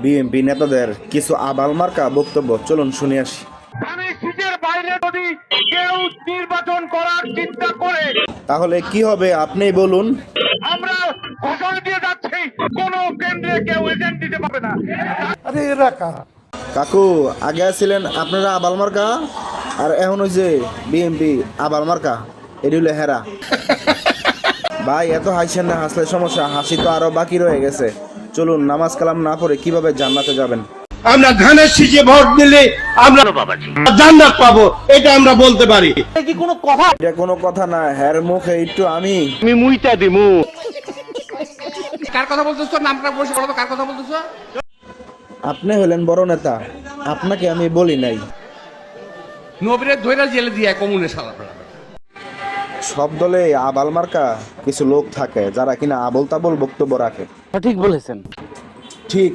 BNP নেতাদের কিছু আবাল মার্কা বক্তব্য, চলুন শুনে আসি। আমি সিটের বাইরে যদি কেউ নির্বাচন করার চিন্তা করে তাহলে কি হবে আপনি বলুন। আমরা ঘোষণা দিয়ে যাচ্ছি, কোন কেন্দ্রে কেউ এজেন্ট দিতে পারবে না। কাকু আগে ছিলেন আপনারা আবাল মার্কা, আর এখন ওই যে বিএনপি আবাল মার্কা, এটি হলো হেরা। ভাই এত হাসছেন না, হাসলে সমস্যা, হাসি তো আরো বাকি রয়ে গেছে। চলুন, নামাজ কালাম না পড়ে কিভাবে জান্নাতে যাবেন? আমরা ধানের শীষে ভোট দিলে আমরা জান্নাত পাবো, এটা আমরা বলতে পারি। এটা কোনো কথা না, হ্যার মুখে একটু আমি মুইতা দিমু। কার কথা বলতেছ? নামটা বসে বলো তো, কার কথা বলতেছ? আপনি হলেন বড় নেতা, আপনাকে আমি বলি নাই। নবীরে ধইরা জেলে দিয়ে কমুনে শালা। সব দলে আবাল মার্কা কিছু লোক থাকে যারা কিনা আবল তাবল বক্তব্য রাখে। সঠিক বলেছেন। ঠিক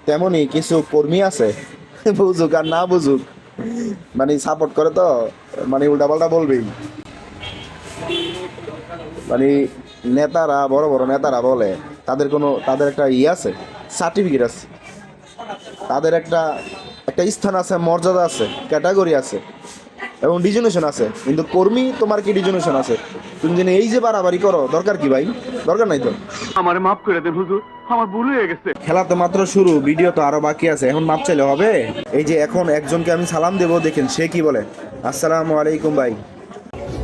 তেমনি কিছু কর্মী আছে, বুঝুক আর না বুঝুক, মানে সাপোর্ট করে তো, মানে উল্টাপাল্টা বলবেই। মানে নেতারা, বড় বড় নেতারা বলে তাদের একটা আছে, সার্টিফিকেট আছে, তাদের একটা স্থান আছে, মর্যাদা আছে, ক্যাটাগরি আছে এবং ডিজনেশন আছে। কিন্তু কর্মী তোমার কি ডিজনেশন আছে? তুমি যেন এই যে বাড়াবাড়ি করো, দরকার কি ভাই? দরকার নাই তো। আমারে মাফ করে দেন হুজুর, আমার ভুল হয়ে গেছে। খেলা তো মাত্র শুরু, ভিডিও তো আরো বাকি আছে, এখন মাপ চাইলে হবে? এই যে এখন একজনকে আমি সালাম দেবো, দেখেন সে কি বলে। আসসালামু আলাইকুম ভাই।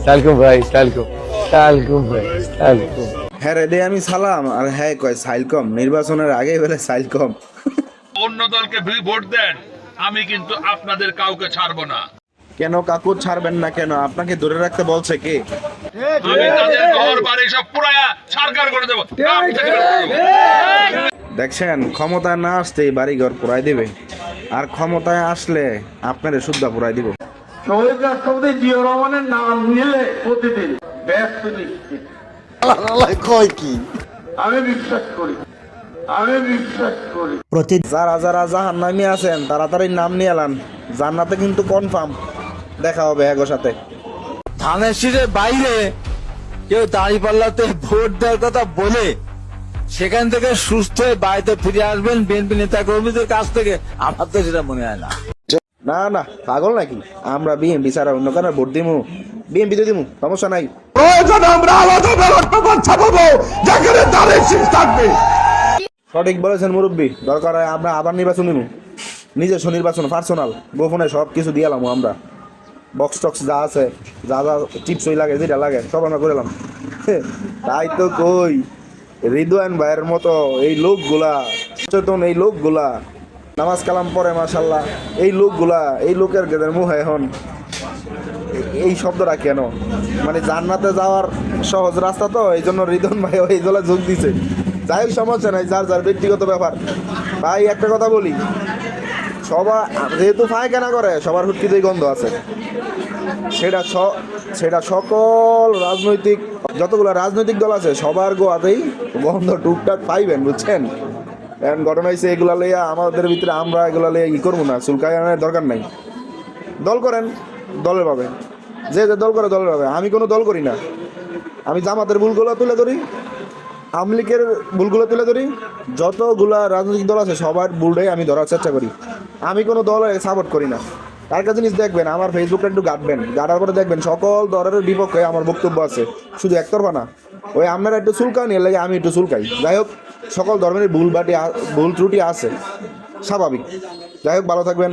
সালকুম ভাই, সালকুম ভাই, সালকুম। হ্যাঁ রে দে আমি সালাম, আর হ্যাঁ কয় সাইলকম। নির্বাচনের আগে বলে সাইলকম। অন্য দলকে ভোট দেন, আমি কিন্তু আপনাদের কাউকে ছাড়বো না। কেন কাকু ছাড়বেন না কেন? আপনাকে ধরে রাখতে বলছে কে? আমি তাদের ঘর বাড়ি সব পুরায়া সরকার করে দেবো। দেখছেন, ক্ষমতায় না আসতেই বাড়িঘর পুরাই দিবে, আর ক্ষমতায় আসলে আপনারে শুদ্ধা পুরাই দিব। শহীদ রাষ্ট্রপতি জিয়াউর রহমানের নাম নিলে প্রতিদিন ব্যস্ত নিশ্চিত। আমি বিশ্বাস করি। যারা যারা জাহান্নামে আছেন তাড়াতাড়ি নাম নিয়ে এলান, জান্নাতে কিন্তু কনফার্ম দেখা হবে এগোর সাথে। ধানের শীষের বাইরে কেউ দাঁড়িপাল্লাতে ভোট দেওয়ার কথা বলে সেখান থেকে সুস্থ হয়ে বাড়িতে ফিরে আসবেন বিএনপি নেতা কর্মীদের কাছ থেকে, আমার তো সেটা মনে হয় না। না না, পাগল নাকি? আমরা বিএনপি ছাড়া অন্য কারণে ভোট দিমু, বিএনপিতে দিমু, সমস্যা নাই। আমরা আলাদা ব্যালট পেপার ছাপাবো যেখানে ধানের শীষ থাকবে। সঠিক বলেছেন মুরব্বী, দরকার হয় আমরা আবার নির্বাচন নিবো, নিজস্ব নির্বাচন, পার্সোনাল, গোপনে সব কিছু দিয়ে এলাম আমরা। বক্স টক্স যা আছে, যা যা টিপসই লাগে, যেটা লাগে সব আমরা করে এলাম। তাই তো কই, রিদওয়ান ভাইয়ের মতো এই লোকগুলা, সচেতন এই লোকগুলা, নামাজ কালাম পড়ে মাশাল্লাহ, এই লোকগুলা, এই লোকের মুখে এখন এই শব্দটা কেন? মানে জান্নাতে যাওয়ার সহজ রাস্তা তো, এই জন্য রিদওয়ান ভাই এই দলে যোগ দিছে। যাই হোক, সমস্যা নাই, যার যার ব্যক্তিগত ব্যাপার। ভাই একটা কথা বলি, সবার যেহেতু পায়খানা করে, সবার হুটকিতেই গন্ধ আছে। সেটা সকল রাজনৈতিক, যতগুলো রাজনৈতিক দল আছে সবার গোয়াতেই গন্ধ টুকটাক পাইবেন, বুঝছেন? এখন ঘটনা হয়েছে, এগুলা লইয়া আমাদের ভিতরে আমরা এগুলা লইয়া করবো না, চুলকাই আনার দরকার নাই। দল করেন, দলের পাবে, যে যে দল করে দলের পাবে। আমি কোনো দল করি না, আমি জামাতের ভুলগুলো তুলে ধরি, আওয়ামী লীগের ভুলগুলো তুলে ধরি, যতগুলা রাজনৈতিক দল আছে সবার ভুলটাই আমি ধরার চেষ্টা করি। আমি কোনো দলের সাপোর্ট করি না। আরেকটা জিনিস দেখবেন, আমার ফেসবুকটা একটু ঘাটার পরে দেখবেন সকল দলের বিপক্ষে আমার বক্তব্য আছে, শুধু একতরফা না। ওই আপনারা একটু চুলকান, এর লাগে আমি একটু চুলকাই। যাই হোক, সকল ধর্মের ভুল ত্রুটি আছে, স্বাভাবিক। যাই হোক, ভালো থাকবেন।